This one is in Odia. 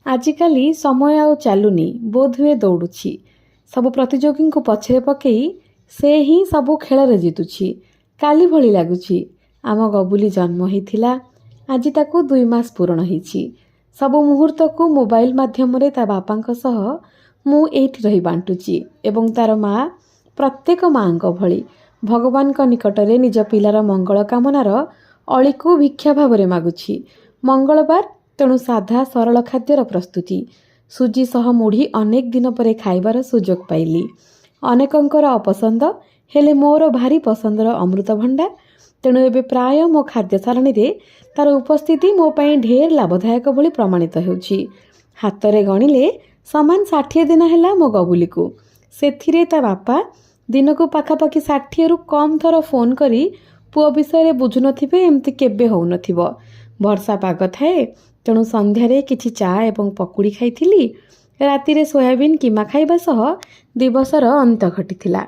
ଆଜିକାଲି ସମୟ ଆଉ ଚାଲୁନି, ବୋଧହୁଏ ଦୌଡ଼ୁଛି। ସବୁ ପ୍ରତିଯୋଗୀଙ୍କୁ ପଛରେ ପକେଇ ସେ ହିଁ ସବୁ ଖେଳରେ ଜିତୁଛି। କାଲି ଭଳି ଲାଗୁଛି। ଆମ ଗବୁଲି ଜନ୍ମ ହେଇଥିଲା, ଆଜି ତାକୁ 2 ମାସ ପୂରଣ ହେଇଛି। ସବୁ ମୁହୂର୍ତ୍ତକୁ ମୋବାଇଲ ମାଧ୍ୟମରେ ତା ବାପାଙ୍କ ସହ ମୁଁ ଏଇଠି ରହି ବାଣ୍ଟୁଛି ଏବଂ ତାର ମା ପ୍ରତ୍ୟେକ ମାଙ୍କ ଭଳି ଭଗବାନଙ୍କ ନିକଟରେ ନିଜ ପିଲାର ମଙ୍ଗଳ କାମନାର ଅଳିକୁ ଭିକ୍ଷା ଭାବରେ ମାଗୁଛି। ମଙ୍ଗଳବାର, ତେଣୁ ସାଧା ସରଳ ଖାଦ୍ୟର ପ୍ରସ୍ତୁତି। ସୁଜି ସହ ମୁଢ଼ି ଅନେକ ଦିନ ପରେ ଖାଇବାର ସୁଯୋଗ ପାଇଲି। ଅନେକଙ୍କର ଅପସନ୍ଦ, ହେଲେ ମୋର ଭାରି ପସନ୍ଦର ଅମୃତଭଣ୍ଡା। ତେଣୁ ଏବେ ପ୍ରାୟ ମୋ ଖାଦ୍ୟ ସାରଣୀରେ ତାର ଉପସ୍ଥିତି ମୋ ପାଇଁ ଢେର ଲାଭଦାୟକ ଭଳି ପ୍ରମାଣିତ ହେଉଛି। ହାତରେ ଗଣିଲେ ସମାନ 60 ଦିନ ହେଲା ମୋ ଗବୁଲିକୁ। ସେଥିରେ ତା ବାପା ଦିନକୁ ପାଖାପାଖି 60ରୁ କମ୍ ଥର ଫୋନ୍ କରି ପୁଅ ବିଷୟରେ ବୁଝୁନଥିବେ ଏମିତି କେବେ ହେଉନଥିବ। ବର୍ଷା ପାଗ ଥାଏ, ତେଣୁ ସନ୍ଧ୍ୟାରେ କିଛି ଚା ଏବଂ ପକୁଡ଼ି ଖାଇଥିଲି। ରାତିରେ ସୋୟାବିନ୍ କିମା ଖାଇବା ସହ ଦିବସର ଅନ୍ତ ଘଟିଥିଲା।